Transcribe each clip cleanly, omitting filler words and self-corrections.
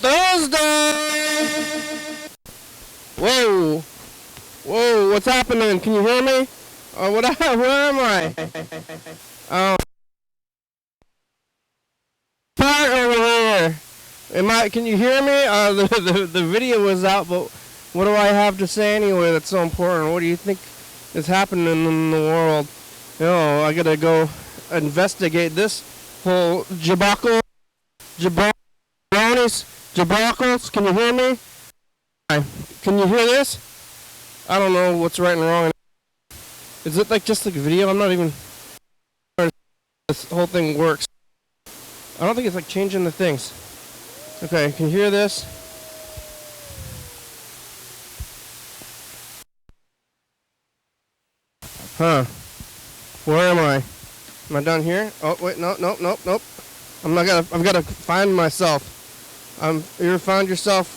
Thursday. Whoa. Whoa, what's happening? Can you hear me? Where am I? Part over here. Can you hear me? The video was out, but what do I have to say anyway that's so important? What do you think is happening in the world? I gotta go investigate this whole jabacles. Can you hear me? Can you hear this? I don't know what's right and wrong. Is it just like a video? I'm not even sure this whole thing works. I don't think it's changing the things. Okay, can you hear this? Huh. Where am I? Am I down here? Oh, wait, nope. I've gotta find myself. You ever found yourself,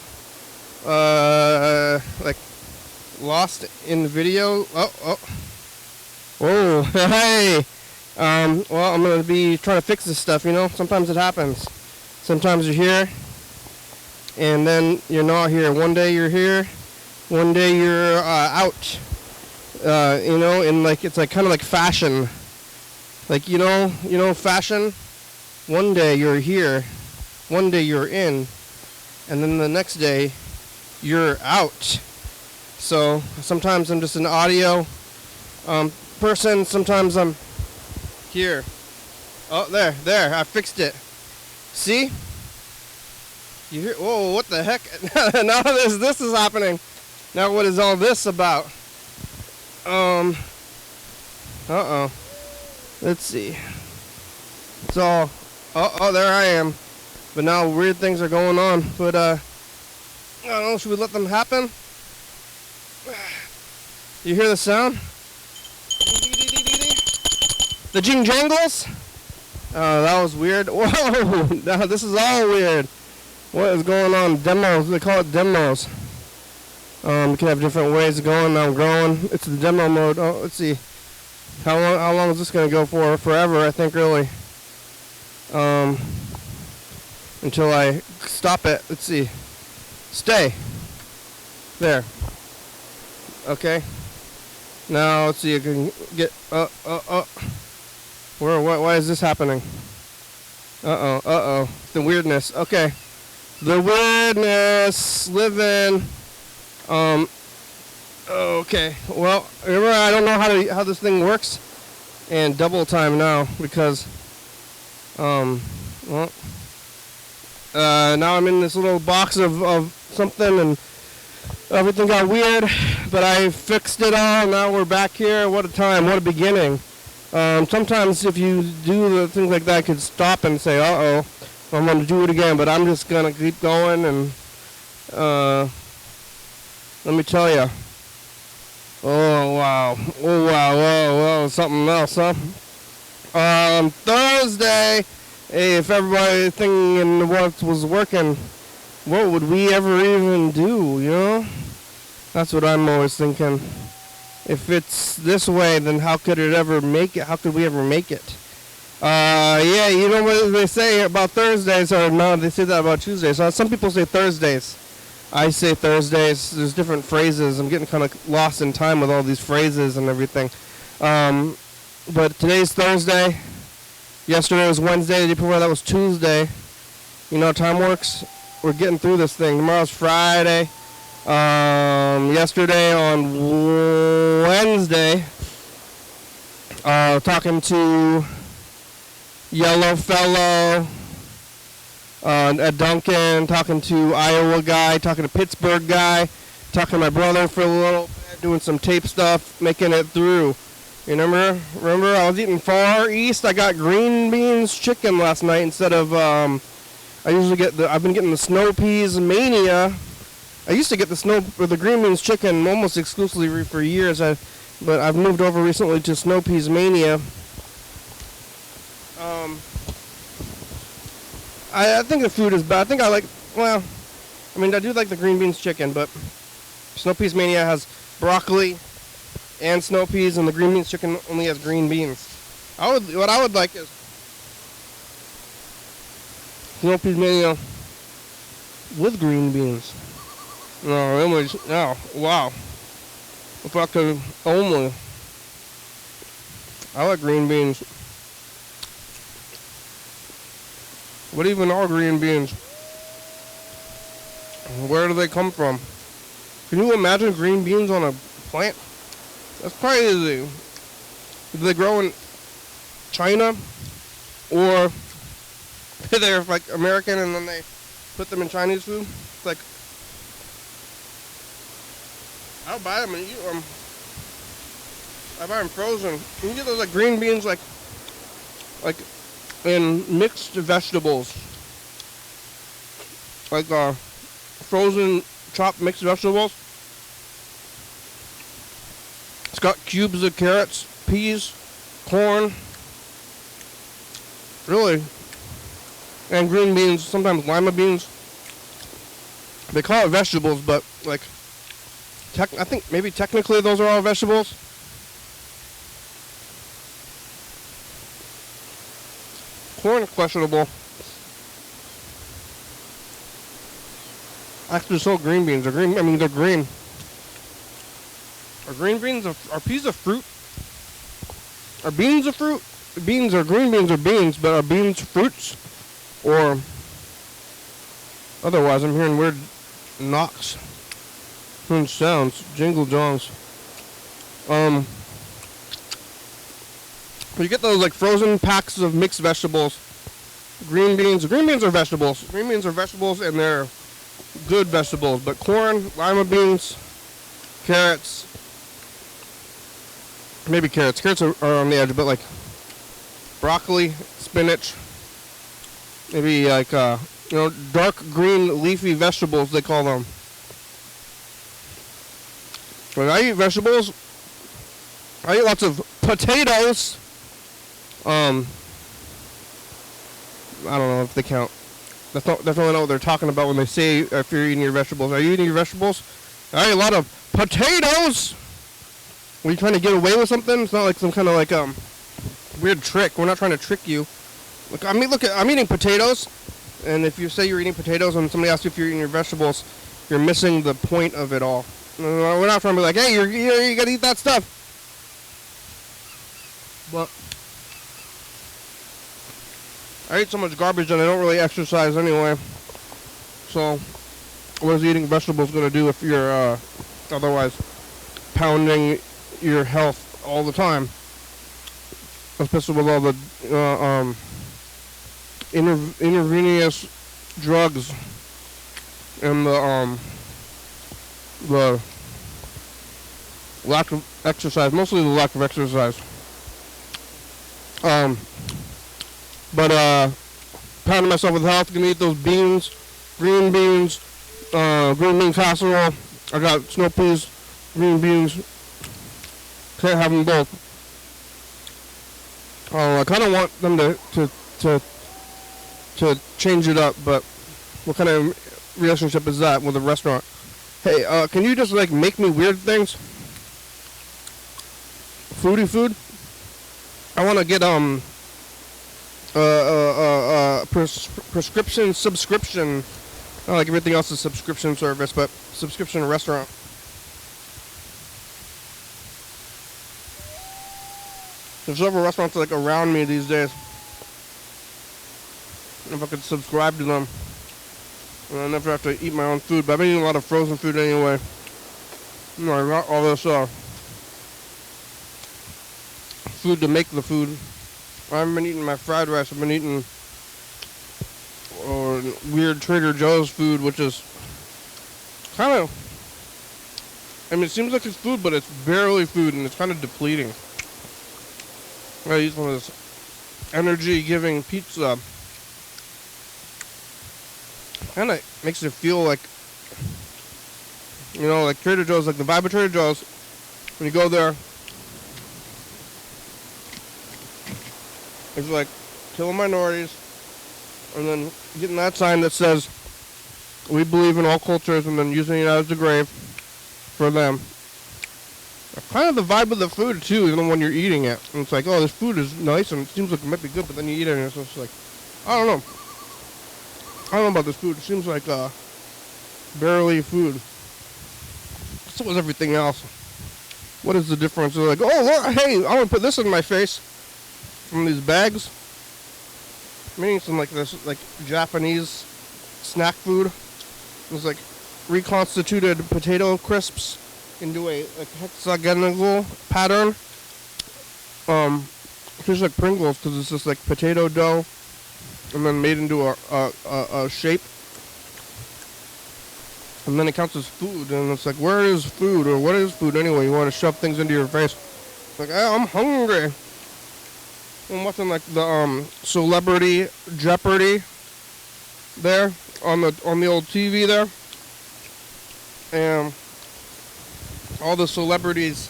lost in the video? Oh. Hey! Well, I'm gonna be trying to fix this stuff, Sometimes it happens. Sometimes you're here, and then you're not here. One day you're here, one day you're out. And it's kind of like fashion. Fashion. One day you're here, one day you're in, and then the next day you're out. So sometimes I'm just an audio person, sometimes I'm here. Oh, there, I fixed it. See? You hear? Whoa, what the heck? Now this is happening. Now what is all this about? Let's see. It's all, there I am. But now weird things are going on. But, I don't know, should we let them happen? You hear the sound? The jing jangles? Oh, that was weird. Whoa, now this is all weird. What is going on? Demos, they call it demos. You can have different ways of going. Now I'm growing. It's the demo mode. Oh, let's see. How long is this going to go for? Forever, I think, really. Until I stop it. Let's see. Stay. There. Okay. Now, let's see. I can get... Why is this happening? The weirdness. Okay. The weirdness. Living... Okay. Well, remember, I don't know how this thing works, and double time now because, now I'm in this little box of something, and everything got weird, but I fixed it all. Now we're back here. What a time! What a beginning! Sometimes if you do the things like that, I could stop and say, I'm going to do it again, but I'm just going to keep going, and let me tell you. Oh, wow. Whoa, something else, huh? Thursday, hey, if everything in the world was working, what would we ever even do, That's what I'm always thinking. If it's this way, then how could it ever make it? How could we ever make it? Yeah, you know what they say about Thursdays, or no, they say that about Tuesdays. Some people say Thursdays. I say Thursdays. There's different phrases. I'm getting kind of lost in time with all these phrases and everything. But today's Thursday. Yesterday was Wednesday. The day before that was Tuesday. You know how time works? We're getting through this thing. Tomorrow's Friday. Yesterday on Wednesday, talking to Yellow Fellow, at Duncan, talking to Iowa guy, talking to Pittsburgh guy, talking to my brother for a little bit, doing some tape stuff, making it through. You remember I was eating Far East. I got green beans chicken last night instead of, I've been getting the snow peas mania. I used to get the green beans chicken almost exclusively for years, but I've moved over recently to snow peas mania. I think the food is bad. I do like the green beans chicken, but Snow Peas Mania has broccoli and snow peas, and the green beans chicken only has green beans. What I would like is snow peas mania with green beans. No, anyways, no, wow. If I could only. I like green beans. What even are green beans? Where do they come from? Can you imagine green beans on a plant? That's crazy. Do they grow in China? Or they're like American and then they put them in Chinese food? It's like, I'll buy them and eat them. I buy them frozen. You can get those like green beans like in mixed vegetables. Like frozen chopped mixed vegetables. It's got cubes of carrots, peas, corn. Really. And green beans, sometimes lima beans. They call it vegetables, but like I think maybe technically those are all vegetables. Corn questionable. Actually, so green beans are green. I mean, they're green. Are green beans? Are peas a fruit? Are beans a fruit? Beans are green beans are beans, but are beans fruits? Or otherwise, I'm hearing weird knocks, hearing sounds, jingle jongs. You get those like frozen packs of mixed vegetables. Green beans. Green beans are vegetables. Green beans are vegetables, and they're good vegetables. But corn, lima beans, carrots. Maybe carrots. Carrots are on the edge, but like broccoli, spinach. Maybe like dark green leafy vegetables they call them. When I eat vegetables, I eat lots of potatoes. I don't know if they count. That's definitely not what they're talking about when they say if you're eating your vegetables. Are you eating your vegetables? I eat a lot of potatoes. Are you trying to get away with something? It's not like some kind of like weird trick. We're not trying to trick you. Look, I'm eating potatoes, and if you say you're eating potatoes and somebody asks you if you're eating your vegetables, you're missing the point of it all. We're not trying to be like, hey, you gotta eat that stuff. But I eat so much garbage and I don't really exercise anyway. So what is eating vegetables going to do if you're otherwise pounding your health all the time? Especially with all the intravenous drugs and the lack of exercise, mostly the lack of exercise. But pounding myself with health, gonna eat those beans, green bean casserole. I got snow peas, green beans. Can't have them both. I kind of want them to change it up, but what kind of relationship is that with a restaurant? Hey, can you just like make me weird things? Foodie food? I want to get prescription subscription. Not like everything else is subscription service, but subscription restaurant. There's several restaurants like around me these days. If I could subscribe to them, and I never have to eat my own food. But I've been eating a lot of frozen food anyway. You know, I got all this food to make the food. I haven't been eating my fried rice. I've been eating weird Trader Joe's food, which is kind of, I mean, it seems like it's food, but it's barely food, and it's kind of depleting. I eat some of this energy-giving pizza. Kind of makes it feel like, you know, like Trader Joe's, like the vibe of Trader Joe's. When you go there, it's like killing minorities, and then getting that sign that says, "We believe in all cultures," and then using it as a grave for them. Kind of the vibe of the food too, even when you're eating it. And it's like, oh, this food is nice and it seems like it might be good, but then you eat it and it's just like, I don't know. I don't know about this food. It seems like barely food. So was everything else. What is the difference? They're like, oh, look, hey, I want to put this in my face from these bags. I'm eating some like this, like Japanese snack food. It's like reconstituted potato crisps into a hexagonal pattern. It's just like Pringles because it's just like potato dough and then made into a shape. And then it counts as food, and it's like, where is food, or what is food anyway? You want to shove things into your face. It's like, hey, I'm hungry. I'm watching like the Celebrity Jeopardy there on the old TV there, and all the celebrities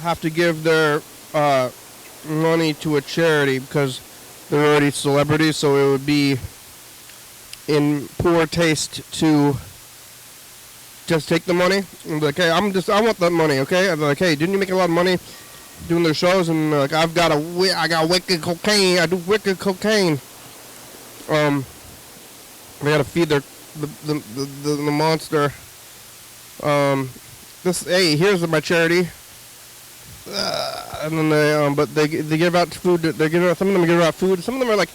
have to give their money to a charity because they're already celebrities, so it would be in poor taste to just take the money and be like, hey, I want that money, okay? And they're like, hey, didn't you make a lot of money doing their shows? And like, I got wicked cocaine. I do wicked cocaine. They gotta feed the monster. Hey, here's my charity. And then they give out food. Some of them give out food. Some of them are like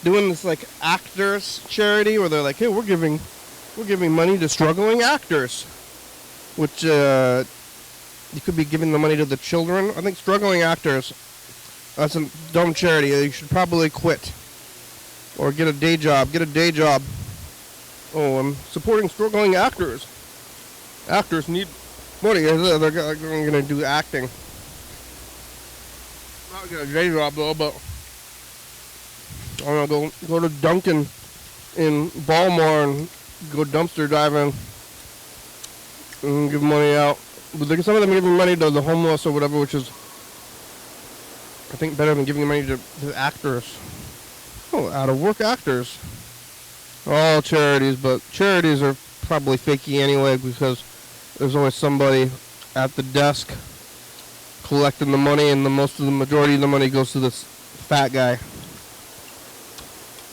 doing this like actors charity where they're like, hey, we're giving money to struggling actors, which you could be giving the money to the children. I think struggling actors, that's a dumb charity. You should probably quit or get a day job. Oh, I'm supporting struggling actors. Actors need money. They're going to do acting. Not get a day job though, but I'm going to go to Dunkin' in Baltimore and go dumpster diving and give money out. But some of them giving money to the homeless or whatever, which is, I think, better than giving money to actors. Oh, out of work actors. All charities, but charities are probably fakey anyway because there's always somebody at the desk collecting the money, and the majority of the money goes to this fat guy.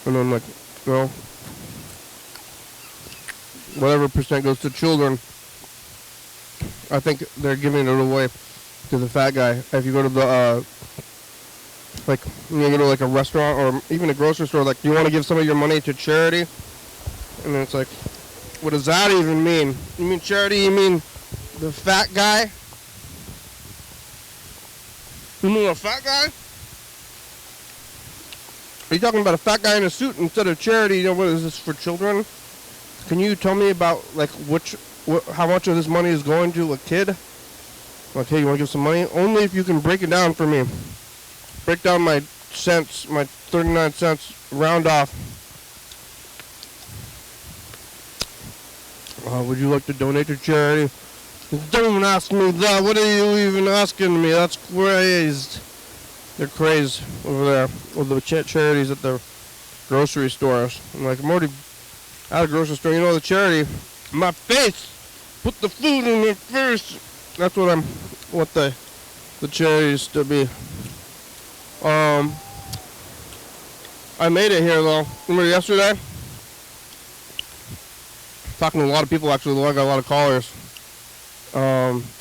And then, like, you know, whatever percent goes to children, I think they're giving it away to the fat guy. If you go to the, like, you go to like a restaurant or even a grocery store, like, do you want to give some of your money to charity? And then it's like, what does that even mean? You mean charity? You mean the fat guy? You mean a fat guy? Are you talking about a fat guy in a suit instead of charity? You know, what is this for children? Can you tell me about like how much of this money is going to a kid? Like, hey, you want to give some money? Only if you can break it down for me. Break down my cents, my 39 cents, round off. Would you like to donate to charity? Don't ask me that. What are you even asking me? That's crazed. They're crazed over there with the charities at the grocery stores. I'm like, I'm already at a grocery store. You know, the charity, my face. Put the food in it first. That's what the charity used to be. I made it here though. Remember yesterday? Talking to a lot of people actually. I got a lot of callers.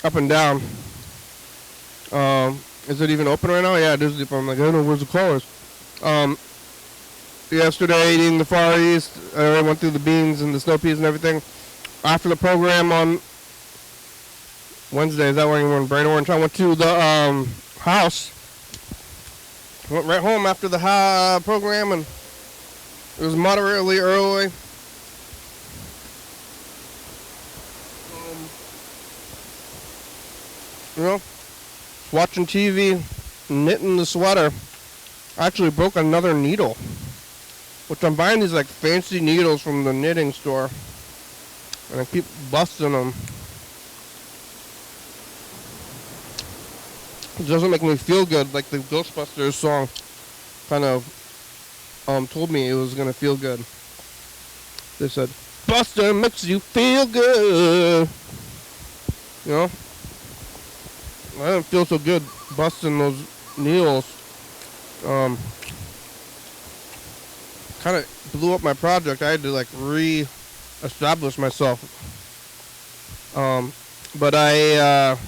Up and down. Is it even open right now? Yeah, it is open. I'm like, I don't know, where's the callers? Yesterday, eating the Far East, I went through the beans and the snow peas and everything. After the program on Wednesday, is that when you went bright orange? I went to the house. Went right home after the program, and it was moderately early. You know, watching TV, knitting the sweater. I actually broke another needle, which I'm buying these like fancy needles from the knitting store, and I keep busting them. It doesn't make me feel good, like the Ghostbusters song kind of told me it was gonna feel good. They said, "Buster makes you feel good," you know. I didn't feel so good busting those needles. Kind of blew up my project. I had to like re-establish myself. But I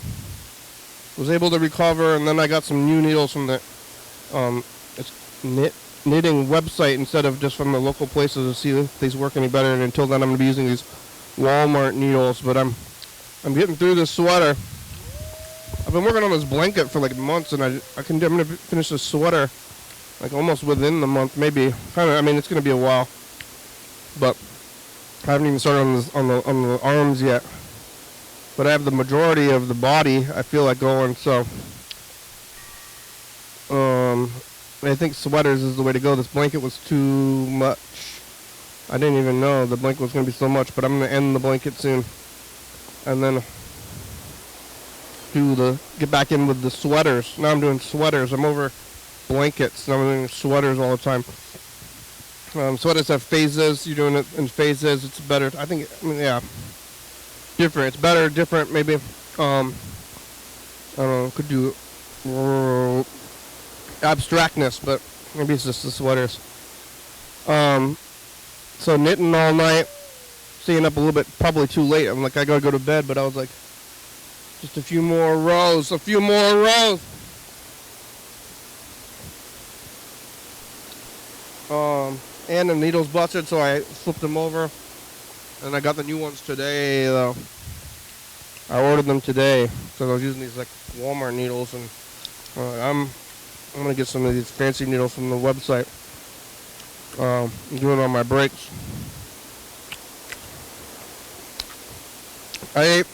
was able to recover, and then I got some new needles from the knitting website instead of just from the local places to see if these work any better. And until then, I'm going to be using these Walmart needles. But I'm getting through this sweater. I've been working on this blanket for like months, and I'm going to finish this sweater like almost within the month, maybe. I mean, it's going to be a while, but I haven't even started on the arms yet. But I have the majority of the body, I feel like, going, so I think sweaters is the way to go. This blanket was too much. I didn't even know the blanket was going to be so much, but I'm going to end the blanket soon. And then get back in with the sweaters. Now I'm doing sweaters. I'm over blankets. Now I'm doing sweaters all the time. Sweaters have phases. You're doing it in phases. It's better. Yeah. Different. It's better, different, maybe. I don't know. Could do abstractness, but maybe it's just the sweaters. So knitting all night, staying up a little bit, probably too late. I'm like, I gotta go to bed, but I was like, just a few more rows. And the needles busted, so I flipped them over. And I got the new ones today, though. I ordered them today. So I was using these like Walmart needles, and I'm gonna get some of these fancy needles from the website. I'm doing it on my breaks. I ate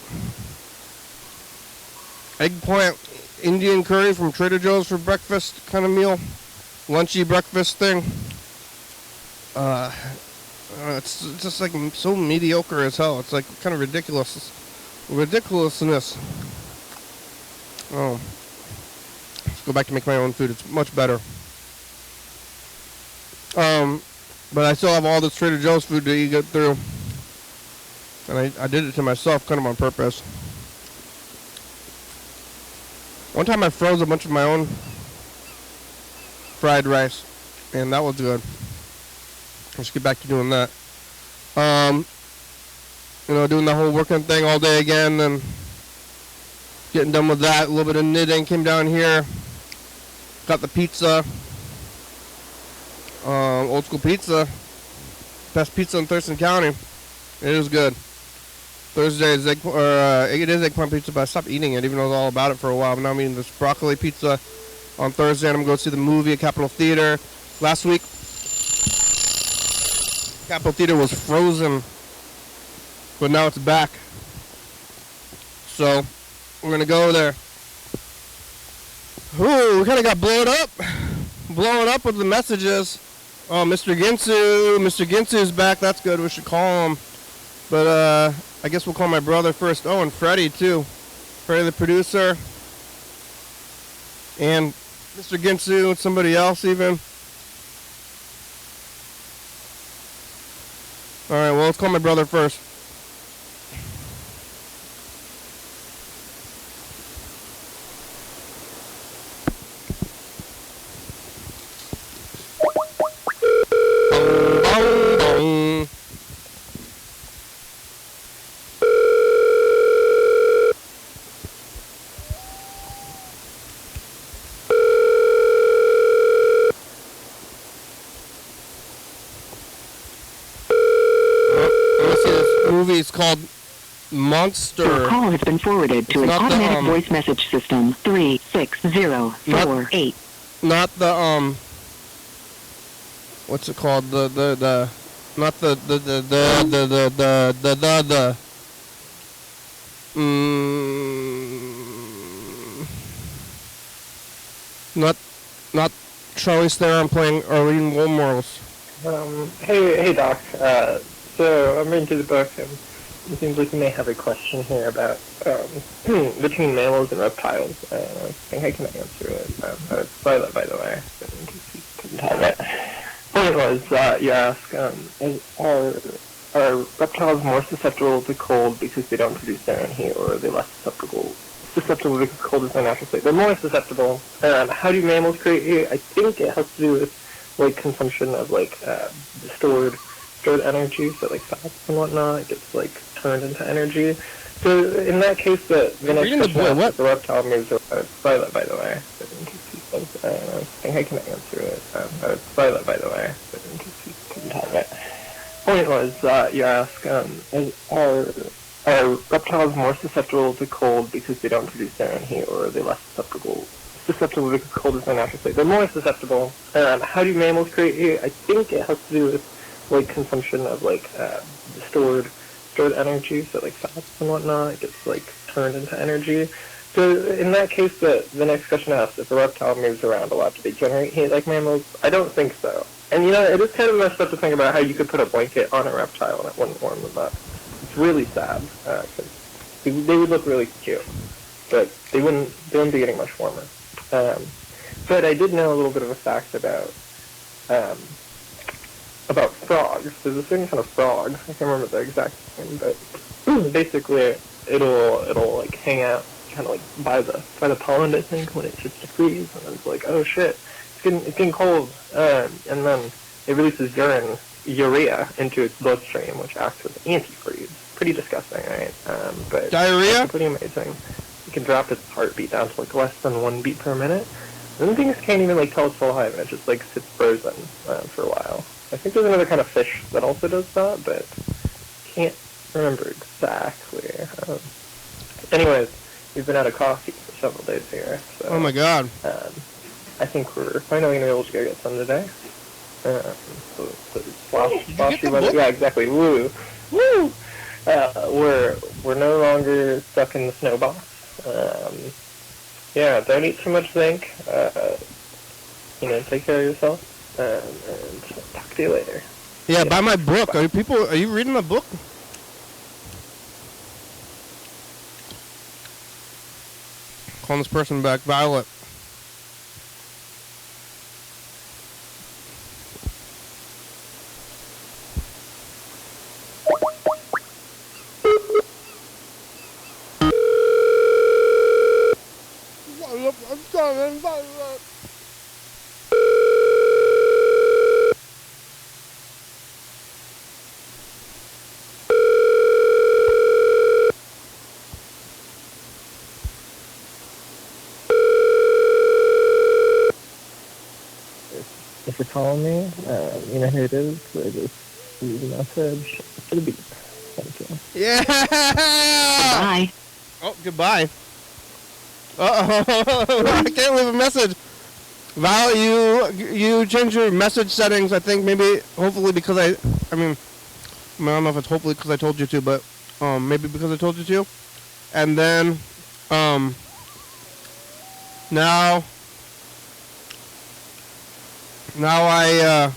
eggplant Indian curry from Trader Joe's for breakfast kind of meal. Lunchy breakfast thing. It's just like so mediocre as hell. It's like kind of ridiculousness. Oh, let's go back to make my own food. It's much better. But I still have all this Trader Joe's food to get through, and I did it to myself, kind of on purpose. One time I froze a bunch of my own fried rice, and that was good. Let's get back to doing that. Doing the whole working thing all day again, and getting done with that. A little bit of knitting. Came down here, got the pizza. Old school pizza. Best pizza in Thurston County. It is good. Thursday is it is eggplant pizza, but I stopped eating it, even though I was all about it for a while. But now I'm eating this broccoli pizza on Thursday, and I'm going to go see the movie at Capitol Theater. Last week, Capitol Theater was frozen, but now it's back. So we're gonna go there. Ooh, we kind of got blown up with the messages. Oh, Mr. Ginsu's back. That's good. We should call him. But I guess we'll call my brother first. Oh, and Freddie too. Freddie, the producer, and Mr. Ginsu and somebody else even. All right, well, let's call my brother first. It's called Monster. Your call has been forwarded to an automatic voice message system. 36048. Not the what's it called? Not the not Charlize Theron playing Arlene Wilmores. Hey Doc. So I'm reading through the book, and it seems like you may have a question here about between mammals and reptiles. I think I can answer it. By the way, in case you couldn't tell that. Point was, you ask, are reptiles more susceptible to cold because they don't produce their own heat, or are they less susceptible susceptible because cold is their natural state. They're more susceptible. How do mammals create heat? I think it has to do with like consumption of like stored energy, so like fats and whatnot. It gets like turned into energy. So in that case, the next question is the reptile moves around. Violet, by the way. I think I can answer it. Violet, by the way. Point was, you ask, are reptiles more susceptible to cold because they don't produce their own heat, or are they less susceptible because cold is their natural state? They're more susceptible. How do mammals create heat? I think it has to do with like consumption of like stored energy, so like fats and whatnot. It gets like turned into energy. So in that case, the next question asks if a reptile moves around a lot, do they generate heat like mammals? I don't think so. And it is kind of messed up to think about how you could put a blanket on a reptile and it wouldn't warm them up. It's really sad, because they would look really cute, but they wouldn't be getting much warmer. But I did know a little bit of a fact about frogs. There's a certain kind of frog, I can't remember the exact name, but basically it'll like hang out kind of like by the pond, I think, when it starts to freeze, and then it's like, oh shit, it's getting cold, and then it releases urea into its bloodstream, which acts as antifreeze. Pretty disgusting, right? But diarrhea? It's pretty amazing. You can drop its heartbeat down to like less than 1 beat per minute. And then things can't even like tell it's alive, and it just like sits frozen for a while. I think there's another kind of fish that also does that, but can't remember exactly. Anyways, we've been out of coffee for several days here. So, oh my god. I think we're finally going to be able to go get some today. Yeah, exactly. Woo! Woo! We're no longer stuck in the snow box. Yeah, don't eat too much zinc. Take care of yourself. And talk to you later. Yeah, buy my book. Are you reading my book? Calling this person back, Violet. If you're calling me, you know who it is. So just leave a message to the beep. Thank you. Yeah! Bye. Oh, goodbye. Uh-oh. I can't leave a message. Val, you changed your message settings, I think, hopefully because I don't know if it's hopefully because I told you to, but maybe because I told you to. And then, now I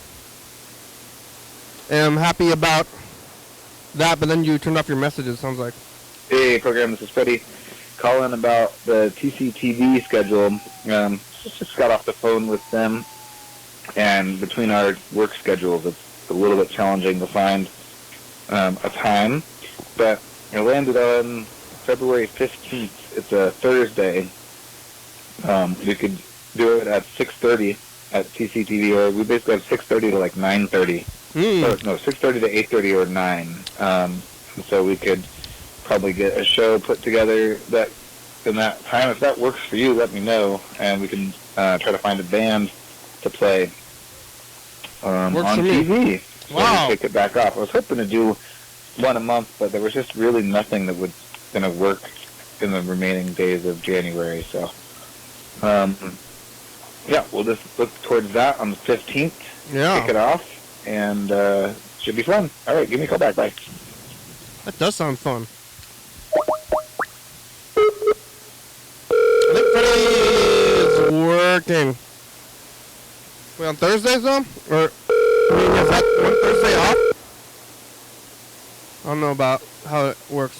am happy about that, but then you turned off your messages, sounds like. Hey, program, this is Freddie. Calling about the TCTV schedule. Just got off the phone with them, and between our work schedules, it's a little bit challenging to find a time, but it landed on February 15th. It's a Thursday. We could do it at 6:30 at TCTV, or we basically have 6:30 to like 9:30. No, 6:30 to 8:30 or 9. So we could probably get a show put together that in that time. If that works for you, let me know, and we can try to find a band to play on TV. So wow. We pick it back off. I was hoping to do one a month, but there was just really nothing that was going to work in the remaining days of January. So, yeah, we'll just look towards that on the 15th. Yeah. Kick it off, and should be fun. All right, give me a call back. Bye. That does sound fun. I think Freddie is working. Wait, on Thursdays though? Or, is that one Thursday off? I don't know about how it works.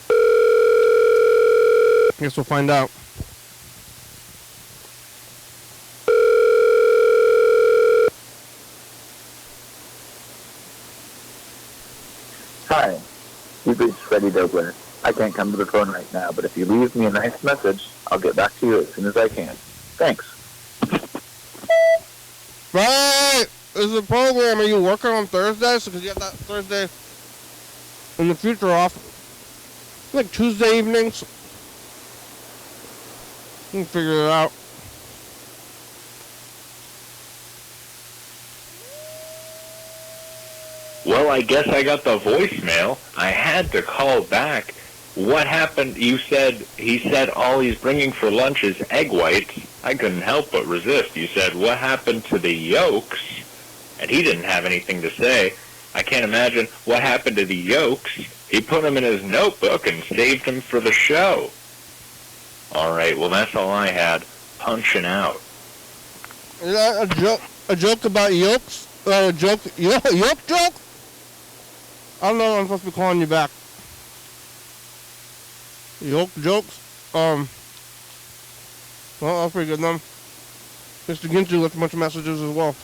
I guess we'll find out. Hi, you've reached Freddie Dobler. I can't come to the phone right now, but if you leave me a nice message, I'll get back to you as soon as I can. Thanks. Right! This is a program. Are you working on Thursdays? Because you have that Thursday in the future off. Like Tuesday evenings. You can figure it out. Well, I guess I got the voicemail. I had to call back. What happened? You said, he said all he's bringing for lunch is egg whites. I couldn't help but resist. You said, what happened to the yolks? And he didn't have anything to say. I can't imagine what happened to the yolks. He put them in his notebook and saved them for the show. All right, well, that's all I had. Punching out. Is that a joke about yolks? A joke? Yolk joke? I don't know if I'm supposed to be calling you back. Yolk jokes? Well, that's pretty good, then. Mr. Gintu left a bunch of messages as well.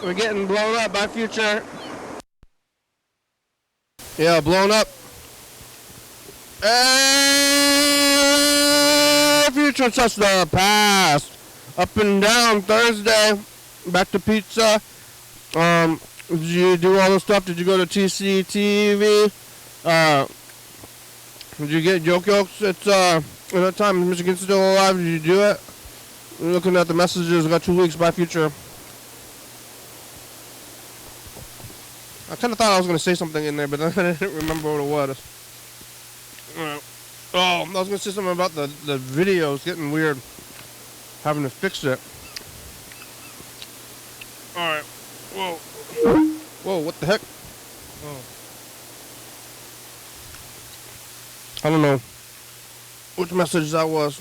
We're getting blown up by Future. Yeah, blown up. Future touched the past. Up and down Thursday. Back to pizza. Did you do all the stuff? Did you go to TCTV? Did you get joke yolks? It's at that time Michigan's still alive. Did you do it? Looking at the messages, got 2 weeks by Future. I kind of thought I was going to say something in there, but then I didn't remember what it was. Oh, I was going to say something about the videos getting weird. Having to fix it. Alright. Whoa. Whoa, what the heck? Oh. I don't know which message that was.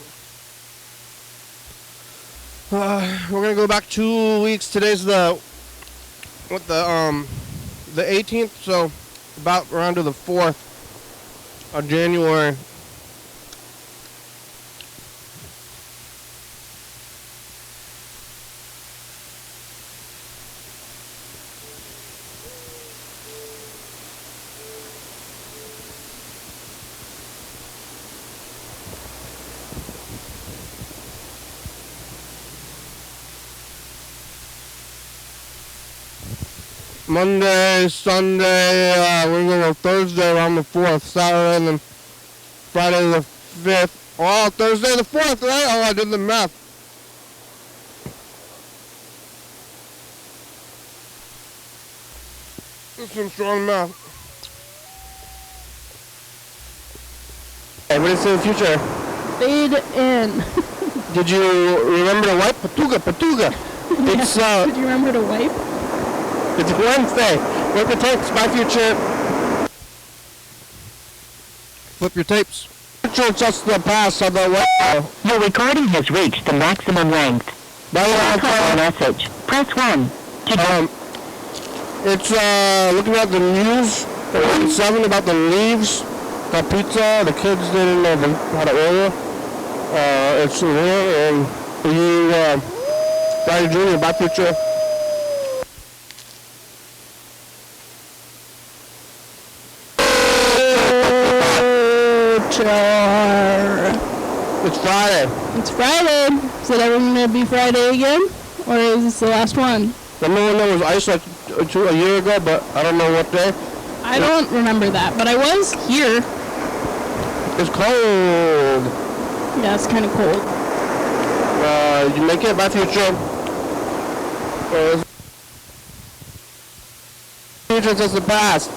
We're going to go back 2 weeks. Today's the 18th, so about around to the 4th of January. Monday, Sunday, we're going to go Thursday around the 4th, Saturday, and then Friday the 5th. Oh, Thursday the 4th, right? Oh, I did the math. That's some strong math. Hey, what is the future? Fade in. Did you remember to wipe? Patuga. It's, Did you remember to wipe? It's Wednesday. Flip your tapes. Bye, Future. Flip your tapes. Future just the pass of the way. Your recording has reached the maximum length. Call message. Press 1. It's looking at the news. 7 about the leaves. The pizza. The kids didn't know how to order. It's here and you Friday Junior. Bye, Future. It's Friday. It's Friday. Is it ever going to be Friday again? Or is this the last one? Remember when there was ice like a year ago, but I don't know what day? I don't remember that, but I was here. It's cold. Yeah, it's kind of cold. You make it by Future. Future says the past.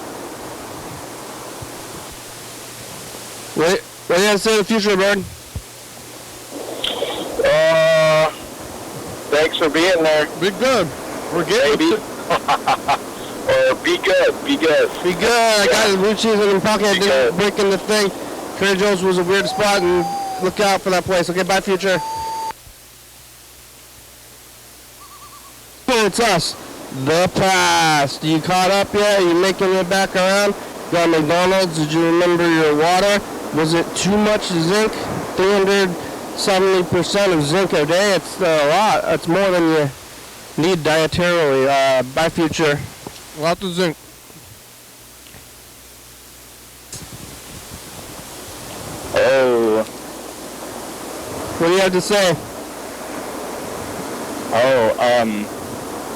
Wait, what do you have to say to the future, Bird? Thanks for being there. Be good. We're good. Maybe. Or be good. Be good. Be good. I got his blue cheese in the pocket. I didn't break in the thing. Trader Joe's was a weird spot, and look out for that place. Okay, bye, Future. It's us. The past. You caught up yet? You making it back around? Got McDonald's. Did you remember your water? Was it too much zinc? 370% of zinc a day. It's a lot. It's more than you need dietarily. Bye, future. Lots of zinc. Oh. What do you have to say? Oh,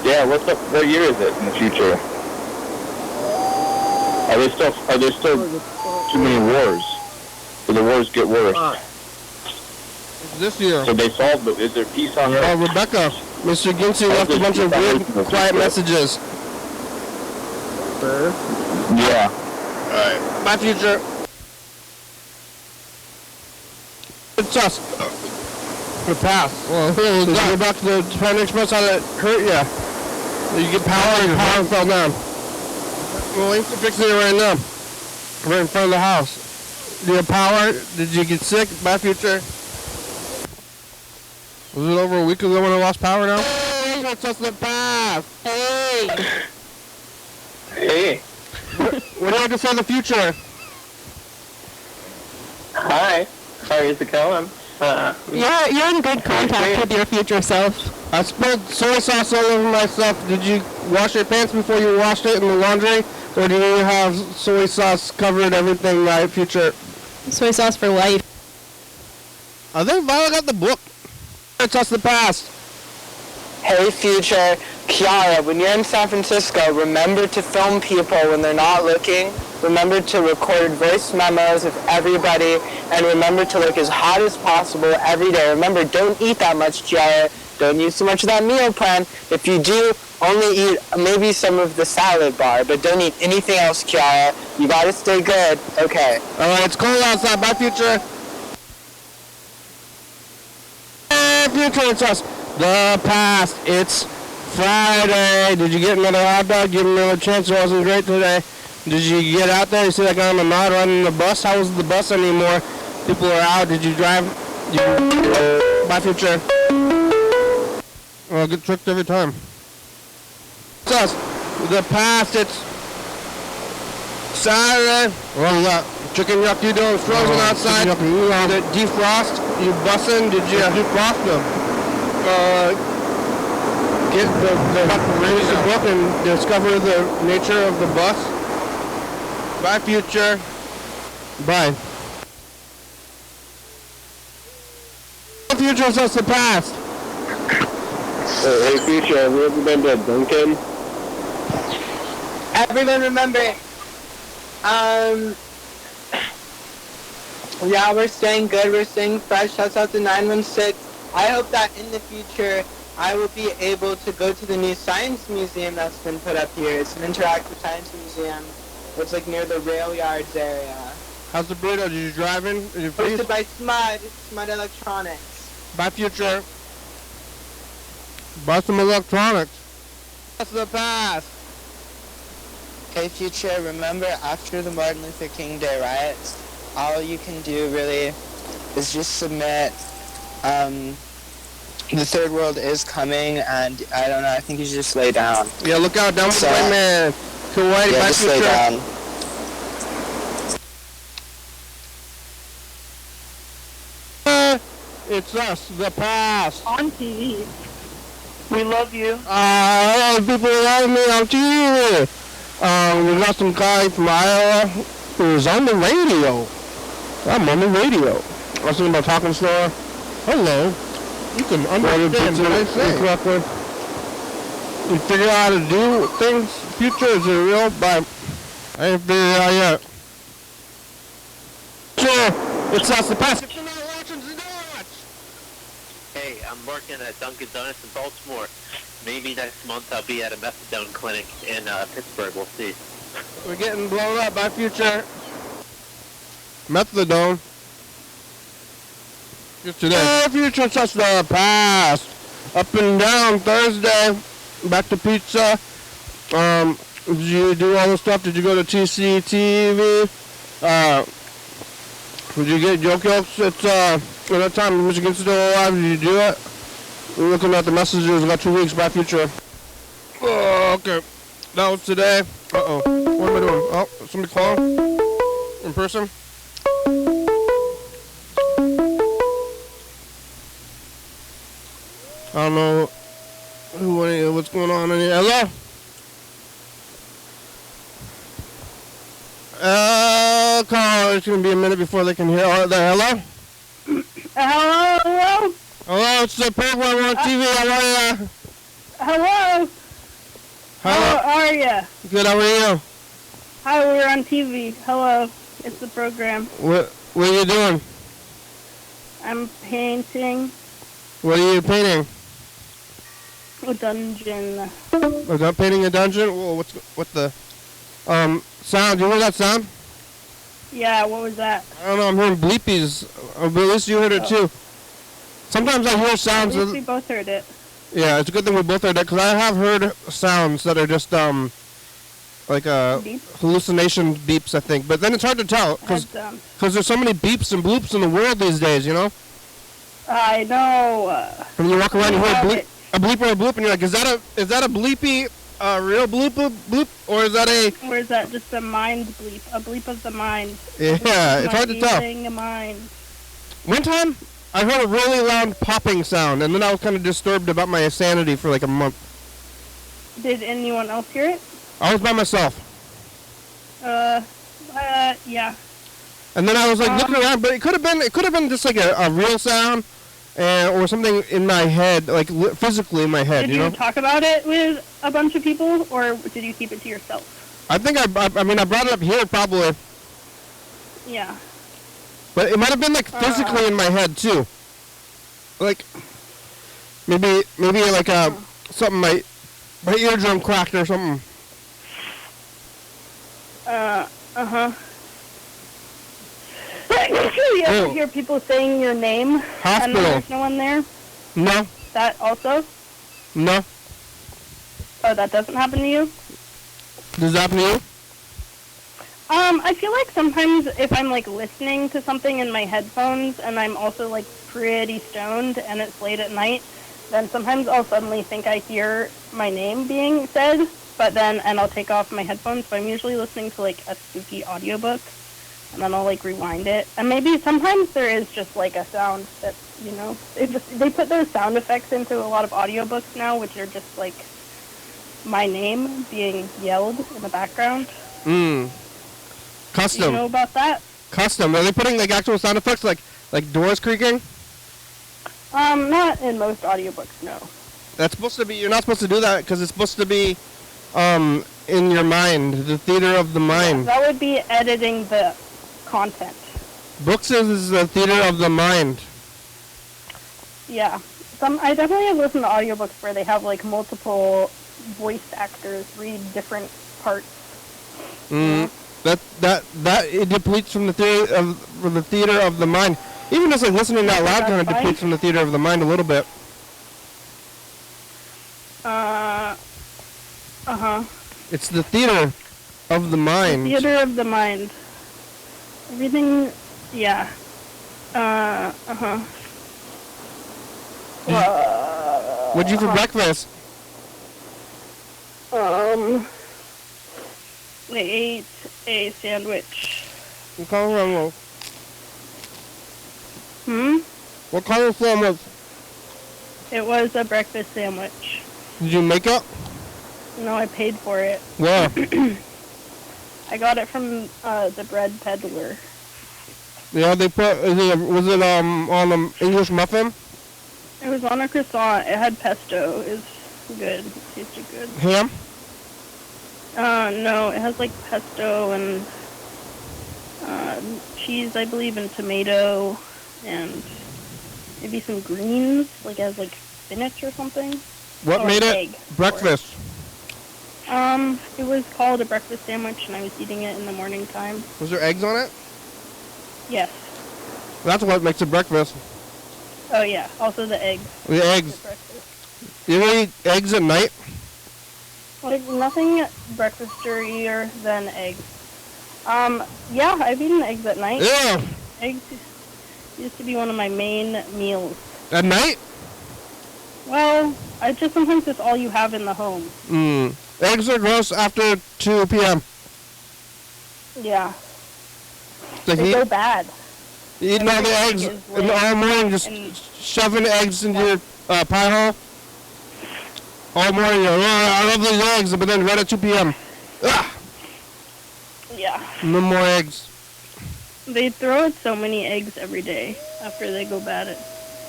yeah, what's up? What year is it in the future? Are there still too many wars? Do the wars get worse? This year. So they solved it. Is there peace on Earth? Rebecca, Mr. Ginsey left a bunch of weird, quiet messages. Yeah. Alright. Bye, future. It's us. The past. Well, go back to the Panda Express. How did it hurt you? You get power and power fell down. Well, we have to fix it right now. Right in front of the house. Do you have power? Did you get sick? Bye, future. Was it over a week ago when I lost power now? Hey, it's us the past. Hey. Hey. What do you have to say in the future? Hi. How is it going? You're in good contact with your future self. I spilled soy sauce all over myself. Did you wash your pants before you washed it in the laundry? Or do you have soy sauce covered everything, my future? Soy sauce for life. I think Violet got the book. It's us the past. Hey, future. Kiara, when you're in San Francisco, remember to film people when they're not looking. Remember to record voice memos of everybody. And remember to look as hot as possible every day. Remember, don't eat that much, Kiara. Don't use so much of that meal plan. If you do, only eat maybe some of the salad bar. But don't eat anything else, Kiara. You gotta stay good. Okay. Alright, it's cold outside. Bye, future. Future, it's us. The past. It's Friday. Did you get another hot dog? Give me another chance. It wasn't great today. Did you get out there? You see that guy on the nod running the bus? How was the bus anymore? People are out. Did you drive? Bye, future. Well, I get tricked every time. It's us. The past. It's Saturday. What is that? Chicken yuck you doing? Frozen outside. The defrost. You bussin'? Did you defrost them? Get read the book and discover the nature of the bus. Bye, future. Bye. Future is us the past. Hey, future, have you ever been to Dunkin'? Everyone remember, yeah, we're staying good, we're staying fresh. Shouts out to 916. I hope that in the future, I will be able to go to the new science museum that's been put up here. It's an interactive science museum. It's like near the rail yards area. How's the burrito? Did you drive in? Hosted by Smud Electronics. Bye, future. Buy some electronics. That's the past. Hey, future, remember after the Martin Luther King Day riots, all you can do really is just submit, the third world is coming, and I don't know, I think you should just lay down. Yeah, look out, down with the white man. Kuwait, yeah, just lay down. It's us, the past. On TV. We love you. People love me on TV. We got some guy from Iowa who was on the radio. I'm on the radio. I was thinking about talking slower. Hello. You can understand what I say. You figure out how to do things. Future is it real, but I ain't figured it out yet. Sure, it's us the past. If you're not watching, you don't watch. Hey, I'm working at Dunkin' Donuts in Baltimore. Maybe next month I'll be at a methadone clinic in Pittsburgh. We'll see. We're getting blown up by future. Methadone. Just today. Future touch the past. Up and down Thursday. Back to pizza. Did you do all this stuff? Did you go to TCTV? Did you get joke yokes at that time Michigan still alive? Did you do it? We're looking at the messages. About 2 weeks by future. Oh, okay. That was today. Uh-oh. What am I doing? Oh, somebody calling? In person? I don't know what's going on in here. Hello? Call. It's going to be a minute before they can hear. Oh, there. Hello? Hello? Hello, it's the program on TV. How are you? Hello? Hello? How are you? Good, how are you? Hi, we're on TV. Hello. It's the program. What are you doing? I'm painting What are you painting? a dungeon. Oh, not painting a dungeon? Whoa, what the sound? Do you hear that sound? Yeah, what was that? I don't know, I'm hearing bleepies. But at least you heard it too. Sometimes I hear sounds. At least we both heard it. Yeah, it's a good thing we both heard that, because I have heard sounds that are just like hallucination beeps, I think. But then it's hard to tell, because there's so many beeps and bloops in the world these days, you know? I know. When you walk around, you hear a bleep or a bloop, and you're like, is that a bleepy, real bloop, or is that a... Or is that just a mind bleep? A bleep of the mind. Yeah, it's hard to tell. A mind. One time, I heard a really loud popping sound, and then I was kind of disturbed about my sanity for like a month. Did anyone else hear it? I was by myself. Yeah. And then I was like looking around, but it could have been just like a real sound, or something in my head, like physically in my head. Did you talk about it with a bunch of people, or did you keep it to yourself? I think I brought it up here probably. Yeah. But it might have been like physically in my head too. Like maybe like something my eardrum cracked or something. You ever hear people saying your name Hospital. and then there's no one there? No. That also? No. Oh, that doesn't happen to you? Does that happen to you? I feel like sometimes if I'm like listening to something in my headphones and I'm also like pretty stoned and it's late at night, then sometimes I'll suddenly think I hear my name being said, and I'll take off my headphones, but I'm usually listening to like a spooky audiobook, and then I'll like rewind it. And maybe sometimes there is just like a sound that, you know, they put those sound effects into a lot of audiobooks now, which are just like my name being yelled in the background. Custom. Do you know about that? Custom. Are they putting like actual sound effects, like doors creaking? Not in most audiobooks, no. That's supposed to be. You're not supposed to do that because it's supposed to be, in your mind, the theater of the mind. Yeah, that would be editing the content. Books is the theater of the mind. Yeah. I definitely have listened to audiobooks where they have like multiple voice actors read different parts. That it depletes from the theater of the mind. Even just like listening out loud kind of depletes from the theater of the mind a little bit. It's the theater of the mind. The theater of the mind. Everything, yeah. What'd you eat for breakfast? I ate a sandwich. What kind of sandwich? What kind of sandwich? It was a breakfast sandwich. Did you make it? No, I paid for it. Where? I got it from the bread peddler. Yeah, they put. Was it on an English muffin? It was on a croissant. It had pesto. It was good. It tasted good. Ham? No, it has like pesto and cheese, I believe, and tomato, and maybe some greens. Like it has like spinach or something. What made it breakfast? It was called a breakfast sandwich, and I was eating it in the morning time. Was there eggs on it? Yes. That's what makes it breakfast. Oh yeah. Also the eggs. The eggs. You ever eat eggs at night? Like nothing breakfastier than eggs. Yeah, I've eaten eggs at night. Yeah. Eggs used to be one of my main meals. At night? Well, sometimes it's all you have in the home. Eggs are gross after 2 p.m. Yeah. They go bad. Eating all the eggs in the morning, just shoving eggs into your pie hole. All morning, you're, I love these eggs, but then right at 2 p.m. Ugh. Yeah. No more eggs. They throw out so many eggs every day after they go bad at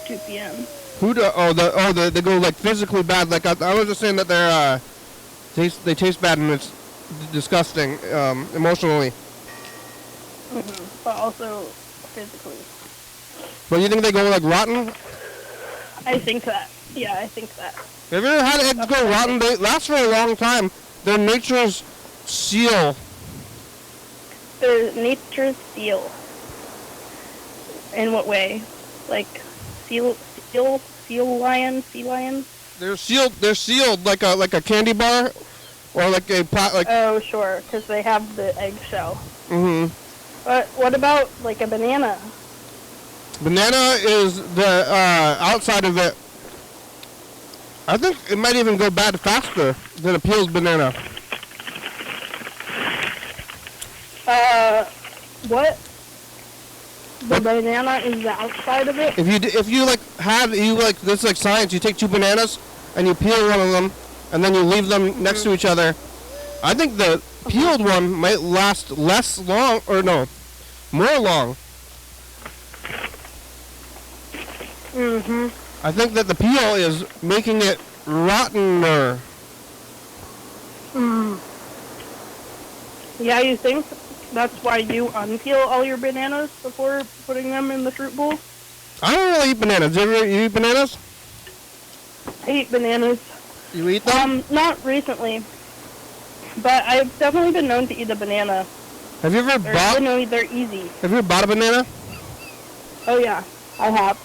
2 p.m. They go like physically bad. Like I was just saying that they taste bad and it's disgusting emotionally. Mm-hmm. But also physically. But you think they go like rotten? I think that. Yeah, I think that. Have you ever had eggs go rotten? They last for a long time. They're nature's seal. They're nature's seal. In what way? Like seal lion, sea lion? They're sealed. They're sealed like a candy bar, or like a pot. Like. Oh, sure, because they have the egg shell. Mhm. But what about like a banana? Banana is the outside of it. I think it might even go bad faster than a peeled banana. What? The banana is the outside of it? If you this is like science. You take 2 bananas and you peel one of them, and then you leave them next to each other. I think the peeled one might last more long. Mhm. I think that the peel is making it rottener. Yeah, you think? That's why you unpeel all your bananas before putting them in the fruit bowl? I don't really eat bananas. You eat bananas? I eat bananas. You eat them? Not recently. But I've definitely been known to eat a banana. Have you ever bought? No, they're easy. Have you ever bought a banana? Oh yeah, I have.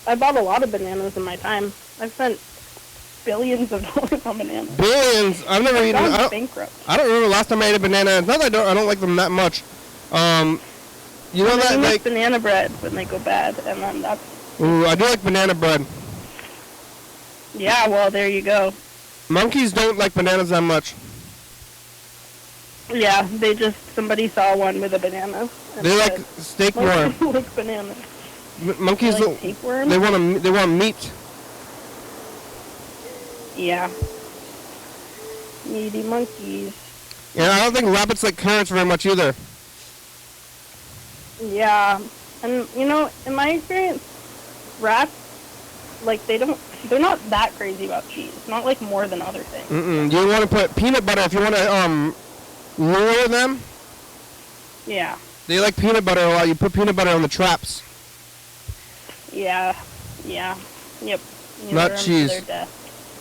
I bought a lot of bananas in my time. I've spent billions of dollars on bananas. Billions? I've never eaten. Bankrupt. I don't remember last time I ate a banana. It's not that I don't like them that much. You know that make banana bread when they go bad, and then that's. Ooh, I do like banana bread. Yeah, well, there you go. Monkeys don't like bananas that much. Yeah, somebody saw one with a banana. They like steak more. Like bananas. Monkeys like tapeworms? They want meat. Yeah. Meaty monkeys. Yeah, I don't think rabbits like carrots very much either. Yeah. And, in my experience, rats, they're not that crazy about cheese. Not like more than other things. Do you want to put peanut butter if you want to, lure them? Yeah. They like peanut butter a lot. You put peanut butter on the traps. Yeah. Yep. Not cheese.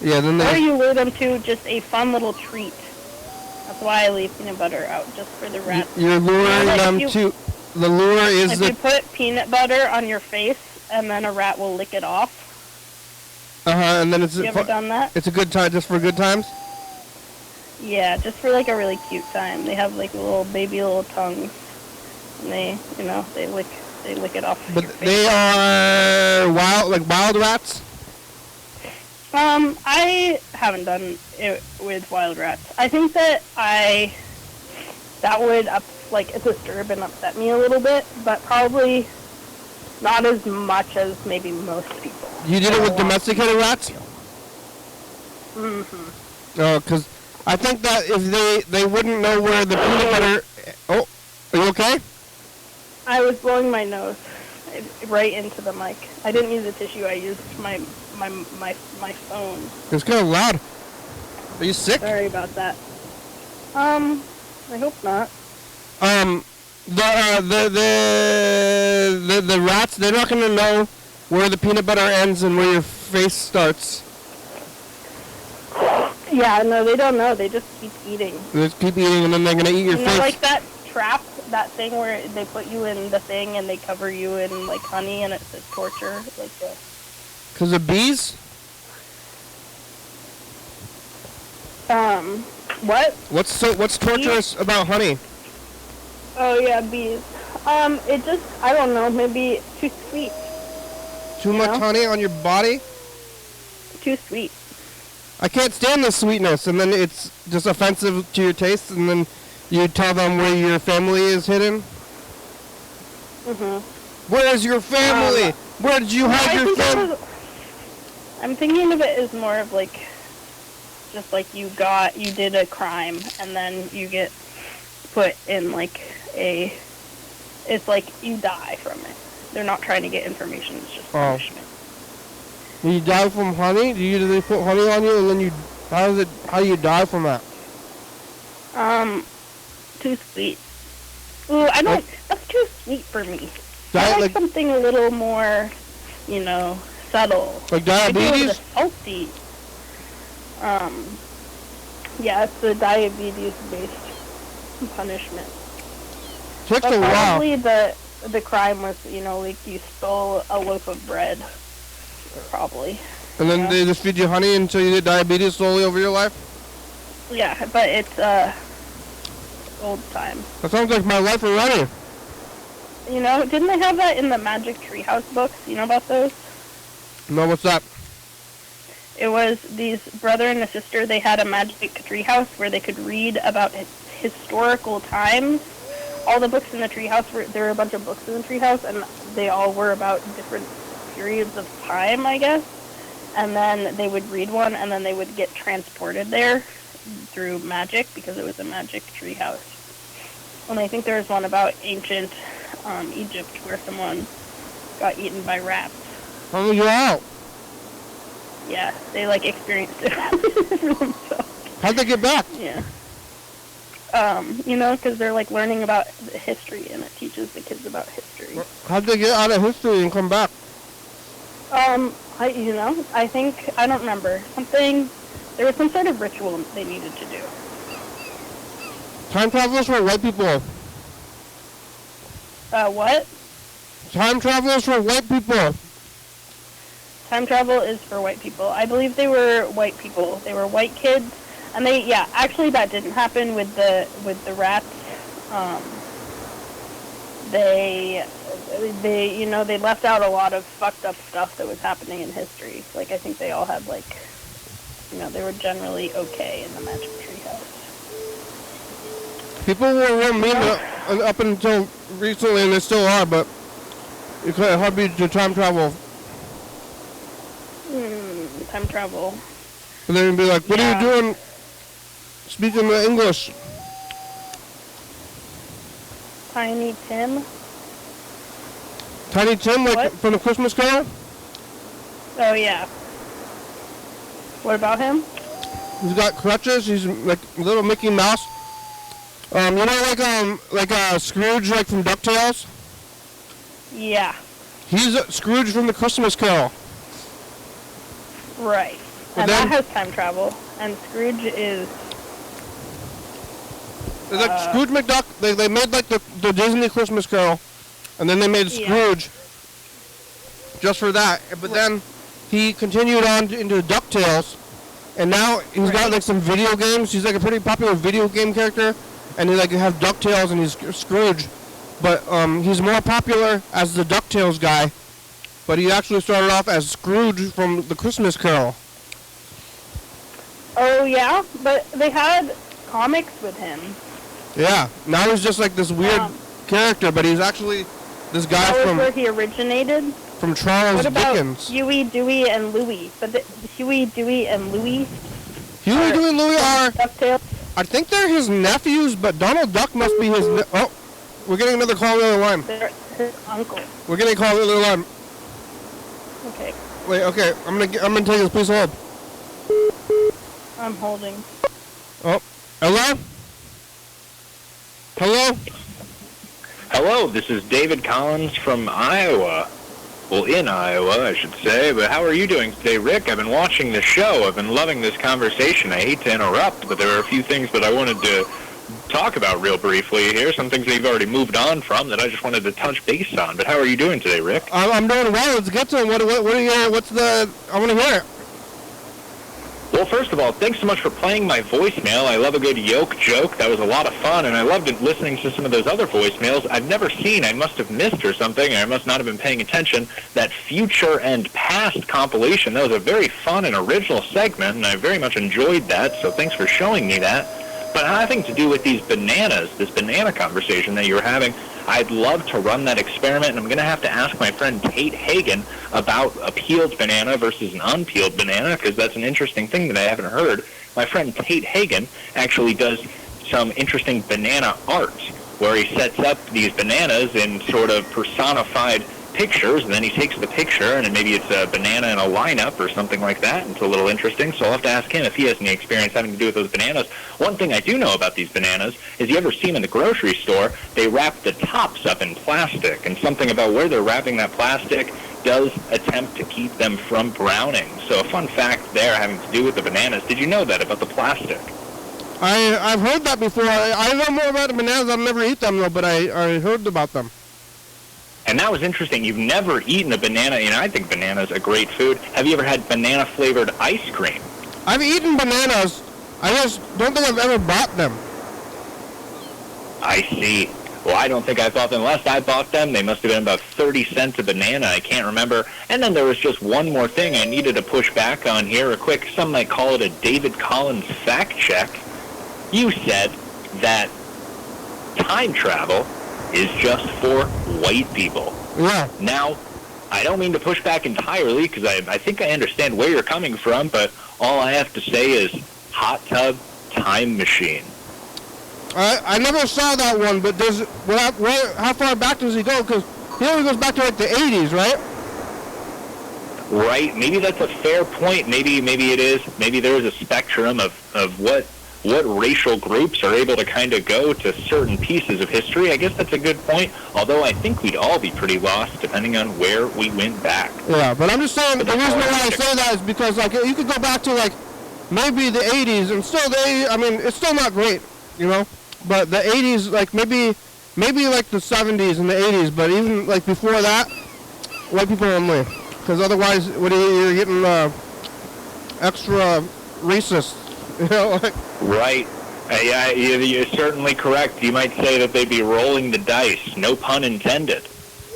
Yeah, then or you lure them to just a fun little treat. That's why I leave peanut butter out, just for the rats. You're luring them to... The lure is if you put peanut butter on your face, and then a rat will lick it off. And then it's... You ever done that? It's a good time, just for good times? Yeah, just for like a really cute time. They have like little tongues. And they lick it off. But they are wild rats? I haven't done it with wild rats. I think that that would disturb and upset me a little bit, but probably not as much as maybe most people. You did it with domesticated rats? Mm-hmm. Oh, because I think that if they wouldn't know where the peanut butter... Oh, are you okay? I was blowing my nose right into the mic. I didn't use a tissue. I used my phone. It's kind of loud. Are you sick? Sorry about that. I hope not. The rats, they're not gonna know where the peanut butter ends and where your face starts. Yeah, no, they don't know. They just keep eating. They just keep eating, and then they're gonna eat your face. Like that trap, that thing where they put you in the thing and they cover you in like honey, and it's a torture, like the. Because of bees? What? What's torturous about honey? Oh yeah, bees. I don't know, maybe too sweet. Too much honey on your body? Too sweet. I can't stand the sweetness, and then it's just offensive to your taste, and then you tell them where your family is hidden? Where is your family? Where did you hide your family? I'm thinking of it as more of like, just like you did a crime and then you get put in like it's like you die from it. They're not trying to get information, it's just punishment. You die from honey? Do they put honey on you and then how do you die from that? Too sweet. Ooh, that's too sweet for me. I like something a little more, subtle. Like diabetes? Salty. Yeah, it's the diabetes-based punishment. Takes a while. Probably the crime was, like you stole a loaf of bread. Probably. And then they just feed you honey until you get diabetes slowly over your life? Yeah, but it's old time. That sounds like my life already. Didn't they have that in the Magic Treehouse books? You know about those? No, what's that? It was these brother and a sister. They had a magic treehouse where they could read about historical times. All the books in the treehouse there were a bunch of books in the treehouse, and they all were about different periods of time, I guess. And then they would read one, and then they would get transported there through magic because it was a magic treehouse. And I think there was one about ancient Egypt where someone got eaten by rats. Oh, you're out. Yeah, they experienced it for themselves. How'd they get back? Yeah. Because they're learning about history, and it teaches the kids about history. How'd they get out of history and come back? I think, I don't remember. There was some sort of ritual they needed to do. Time travelers for white people. What? Time travelers for white people. Time travel is for white people. I believe they were white people. They were white kids. And actually that didn't happen with the rats. They left out a lot of fucked up stuff that was happening in history. I think they all had they were generally okay in the Magic Treehouse. People were real mean up until recently, and they still are, but you couldn't help you to time travel. Time travel. And then you'd be like, what are you doing speaking English? Tiny Tim? Tiny Tim, from the Christmas Carol? Oh, yeah. What about him? He's got crutches. He's like little Mickey Mouse. Scrooge, from DuckTales? Yeah. He's Scrooge from the Christmas Carol. Right. And that has time travel. And Scrooge is... Scrooge McDuck. They made the Disney Christmas Carol, and then they made Scrooge just for that. But then he continued on into DuckTales, and now he's got some video games. He's a pretty popular video game character, and he have DuckTales and he's Scrooge, but he's more popular as the DuckTales guy. But he actually started off as Scrooge from the Christmas Carol. Oh yeah, but they had comics with him. Yeah, now he's just this weird character, but he's actually this guy from... where he originated? From Charles Dickens. What about Huey, Dewey, and Louie? Huey, Dewey, and Louie? Huey, Dewey, and Louie are... DuckTales? I think they're his nephews, but Donald Duck must be his... Oh, we're getting another call on the other line. They're his uncle. We're getting a call on the other line. Okay. Wait, okay. I'm gonna take this. Please hold. I'm holding. Oh, hello? Hello? Hello, this is David Collins from Iowa. Well, in Iowa, I should say. But how are you doing today, Rick? I've been watching the show. I've been loving this conversation. I hate to interrupt, but there are a few things that I wanted to talk about real briefly here. Some things that you've already moved on from that I just wanted to touch base on. But how are you doing today, Rick? I'm doing well. Let's get to it. What are you? I want to hear it. Well, first of all, thanks so much for playing my voicemail. I love a good yoke joke. That was a lot of fun, and I loved listening to some of those other voicemails. I've never seen, I must have missed or something, or I must not have been paying attention, that Future and Past compilation. That was a very fun and original segment, and I very much enjoyed that, so thanks for showing me that. But having to do with these bananas, this banana conversation that you were having, I'd love to run that experiment, and I'm going to have to ask my friend Tate Hagen about a peeled banana versus an unpeeled banana, because that's an interesting thing that I haven't heard. My friend Tate Hagen actually does some interesting banana art, where he sets up these bananas in sort of personified pictures, and then he takes the picture, and maybe it's a banana in a lineup or something like that, and it's a little interesting, so I'll have to ask him if he has any experience having to do with those bananas. One thing I do know about these bananas is you ever see them in the grocery store, they wrap the tops up in plastic, and something about where they're wrapping that plastic does attempt to keep them from browning. So a fun fact there having to do with the bananas. Did you know that about the plastic? I've heard that before. I know more about the bananas. I've never eaten them, though, but I heard about them. And that was interesting. You've never eaten a banana, and I think banana's a great food. Have you ever had banana-flavored ice cream? I've eaten bananas. I just don't think I've ever bought them. I see. Well, I don't think I bought them. Last I bought them, they must have been about 30 cents a banana. I can't remember. And then there was just one more thing I needed to push back on here. A quick, some might call it a David Collins fact check. You said that time travel is just for white people. Yeah. Now, I don't mean to push back entirely, because I think I understand where you're coming from, but all I have to say is hot tub time machine. I never saw that one, but how far back does he go? Because he only goes back to like the 80s, right? Right. Maybe that's a fair point. Maybe it is. Maybe there is a spectrum of what racial groups are able to kind of go to certain pieces of history. I guess that's a good point, although I think we'd all be pretty lost depending on where we went back. Yeah, but I'm just saying, the reason why I say that is because like you could go back to like maybe the 80s and still it's still not great, you know, but the 80s, like maybe like the 70s and the 80s, but even like before that, white people only, because otherwise you're getting extra racist. You know, like. Right. Yeah, you're certainly correct. You might say that they'd be rolling the dice. No pun intended.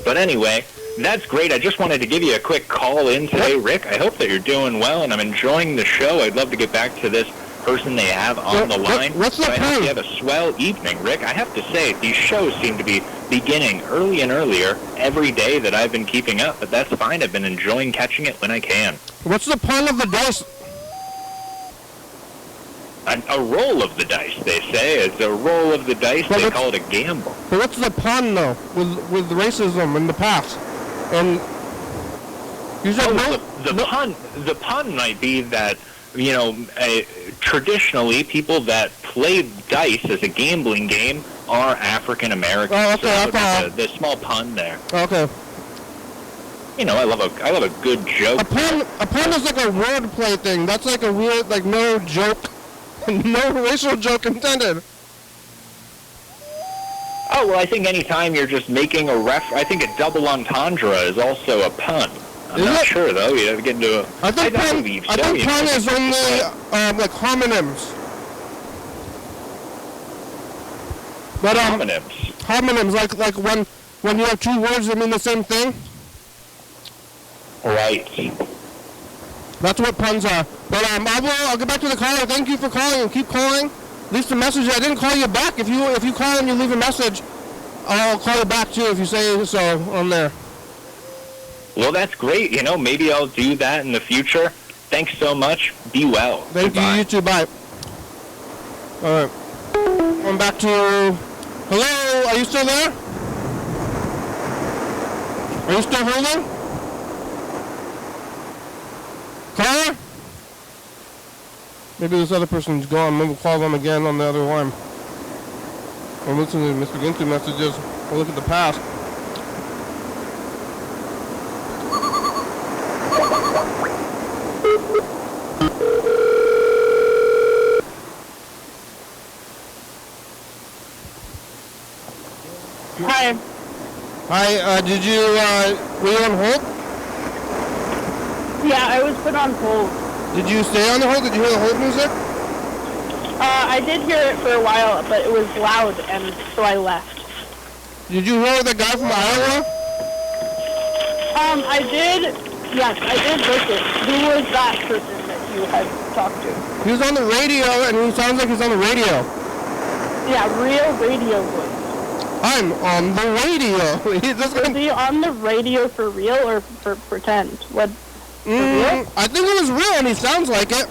But anyway, that's great. I just wanted to give you a quick call in today, Rick. I hope that you're doing well, and I'm enjoying the show. I'd love to get back to this person they have on the line. What's the I hope you have a swell evening, Rick. I have to say, these shows seem to be beginning early and earlier every day that I've been keeping up, but that's fine. I've been enjoying catching it when I can. What's the pun of the dice? A roll of the dice, they say. It's a roll of the dice. They call it a gamble. But what's the pun, though, with racism in the past? And you said the pun might be that, you know, traditionally people that play dice as a gambling game are African Americans. Oh, okay. So the small pun there. Okay. You know, I love a good joke. A pun is like a wordplay thing. That's like a weird, like no joke. No racial joke intended. Oh, well, I think anytime you're just making I think a double entendre is also a pun. I'm not sure, though. You have to get into I think pun is only, like, homonyms. But, homonyms? Homonyms, like when you have two words that mean the same thing. Right. That's what puns are. But I'll get back to the caller. Thank you for calling and keep calling. Leave some message. I didn't call you back. If you call and you leave a message, I'll call you back too if you say so on there. Well, that's great. You know, maybe I'll do that in the future. Thanks so much. Be well. Thank you. You too. Bye. All right. I'm back to... Hello? Are you still there? Are you still holding? Caller? Maybe this other person's gone. Maybe we'll call them again on the other line. I'm listening to Mr. Gintu messages. We'll look at the past. Hi. Hi, did you, were you on hold? Yeah, I was put on hold. Did you stay on the hold? Did you hear the hold music? I did hear it for a while, but it was loud, and so I left. Did you hear the guy from Iowa? I did, yes, I did listen. Who was that person that you had talked to? He was on the radio, and he sounds like he's on the radio. Yeah, real radio voice. I'm on the radio. He just Was he on the radio for real or for pretend? What? For real? I think it was real, and he sounds like it.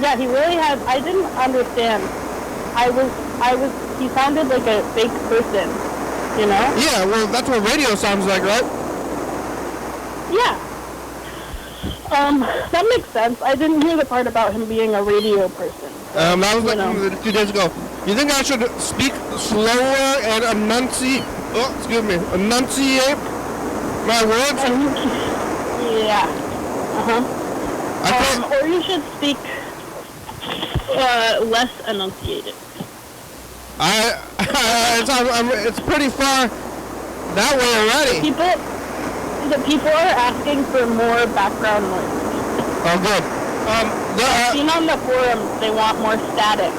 Yeah, he really had. I didn't understand. He sounded like a fake person, you know? Yeah, well, that's what radio sounds like, right? Yeah. That makes sense. I didn't hear the part about him being a radio person. That was like a few days ago. You think I should speak slower and enunciate my words? Yeah. Or you should speak less enunciated. It's pretty far that way already. The people are asking for more background noise. Oh, good. I've seen on the forums they want more static.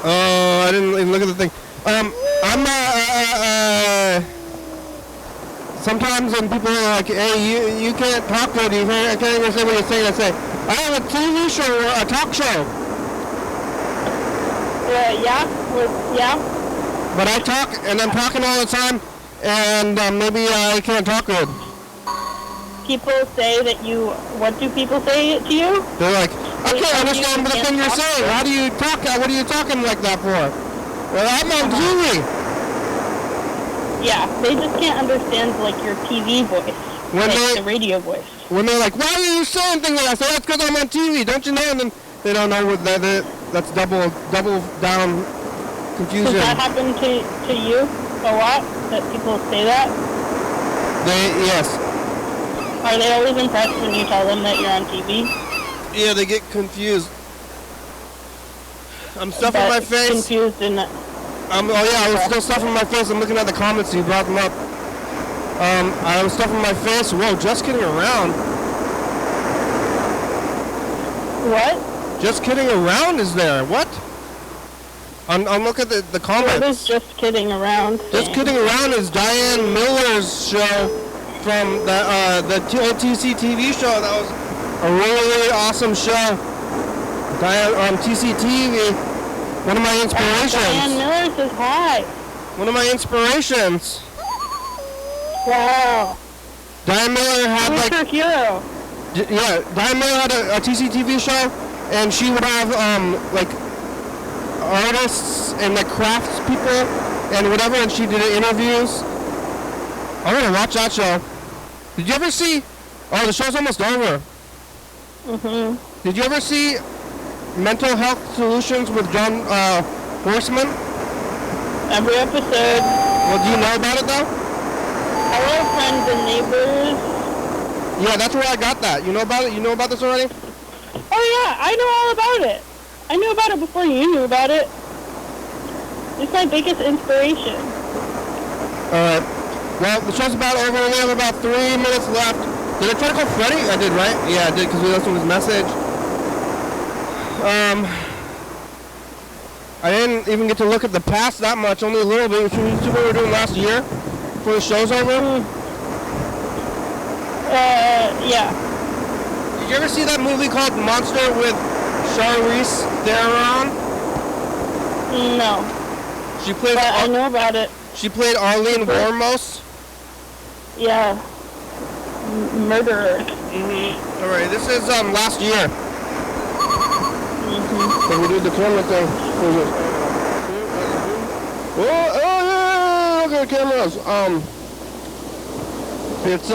Oh, I didn't even look at the thing. Sometimes when people are like, hey, you can't talk good, I can't even say what you're saying, I say, I have a TV show or a talk show. Yeah. But I talk, and I'm talking all the time, and maybe I can't talk good. People say that what do people say to you? They're like, I can't understand the thing you're saying. How do you talk? What are you talking like that for? Well, I'm on TV. Yeah, they just can't understand like your TV voice, the radio voice. When they're like, why are you saying things like that? I say, that's because I'm on TV, don't you know? And then they don't know what that's double down confusion. Does that happen to you a lot? That people say that? Yes. Are they always impressed when you tell them that you're on TV? Yeah, they get confused. I'm stuffing my face. Confused in that. I was still stuffing my face. I'm looking at the comments. You brought them up. I was stuffing my face. Whoa, just kidding around. What? Just kidding around is there? What? I'm look at the comments. What is just kidding around? Just kidding around is Diane Miller's show from the TC TV show. That was a really awesome show. Diane on TC TV. One of my inspirations. Diane Miller says hi. One of my inspirations. Wow. Diane Miller had Who's her hero? Yeah, Diane Miller had a TC TV show, and she would have like artists and like crafts people and whatever, and she did interviews. I'm gonna watch that show. Did you ever see? Oh, the show's almost over. Did you ever see Mental Health Solutions with John Horseman? Every episode. Well, do you know about it though? Hello, friends and neighbors. Yeah, that's where I got that. You know about it? You know about this already? Oh yeah, I know all about it. I knew about it before you knew about it. It's my biggest inspiration. Alright. Well, the show's about over. We only have about 3 minutes left. Did I try to call Freddie? I did, right? Yeah, I did, because we listened to his message. I didn't even get to look at the past that much, only a little bit. Should we see what we were doing last year before the show's over? Yeah. Did you ever see that movie called Monster with Charlize Theron? No. She played. I know about it. She played Arlene Warmos. Yeah. Murderer. All right, this is last year. So we did the camera thing. Oh yeah, look at the cameras. It's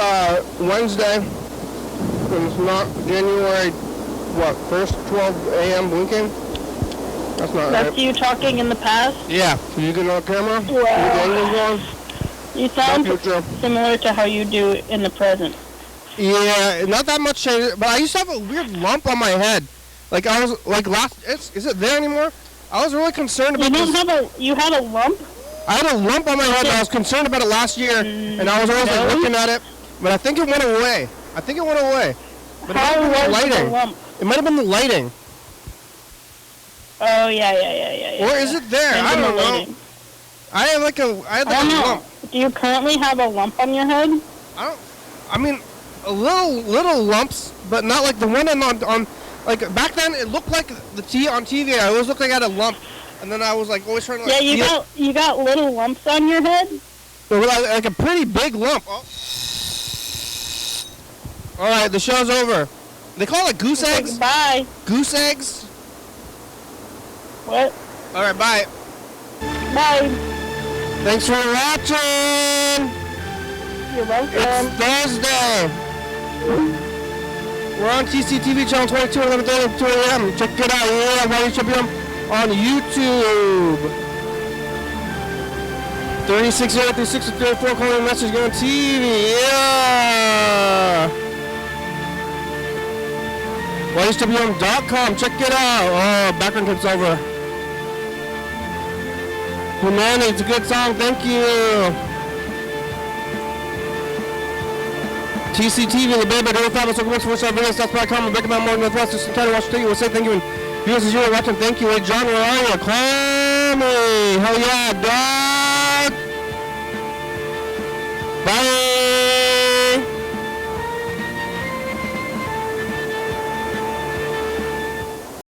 Wednesday, and it's not January, 1st, 12 a.m. blinking? That's not right. That's you talking in the past? Yeah. So you get on camera? Wow. You sound similar to how you do in the present. Yeah, not that much change, but I used to have a weird lump on my head. Like I was, like is it there anymore? I was really concerned about you had a lump? I had a lump on my head, and I was concerned about it last year, and I was always like, looking at it, but I think it went away. But it might have been the lighting. It might have been the lighting. Oh, yeah. Or is it there? I don't know. I had like a lump. Do you currently have a lump on your head? I mean, a little lumps, but not like the one on like back then it looked like the on TV. I always looked like I had a lump. And then I was like always trying to Yeah, you got little lumps on your head? like a pretty big lump. Oh. Alright, the show's over. They call it goose eggs? Bye. Goose eggs? What? Alright, bye. Bye. Thanks for watching. You're welcome. It's Thursday. We're on TCTV channel 22 at 11:30 2 a.m. Check it out. Yeah, YDHWM on YouTube. 36036334 calling message going TV. Yeah. YDHWM.com. Check it out. Oh, background clip's over. Humanity, it's a good song. Thank you. TCTV, the baby, the Thomas, so much for videos, that's why I come and break about more Northwest, Thurston County, Washington. We'll say thank you. And viewers, as you're watching, thank you. Hey, John, where are you? Call me. Hell yeah, dog.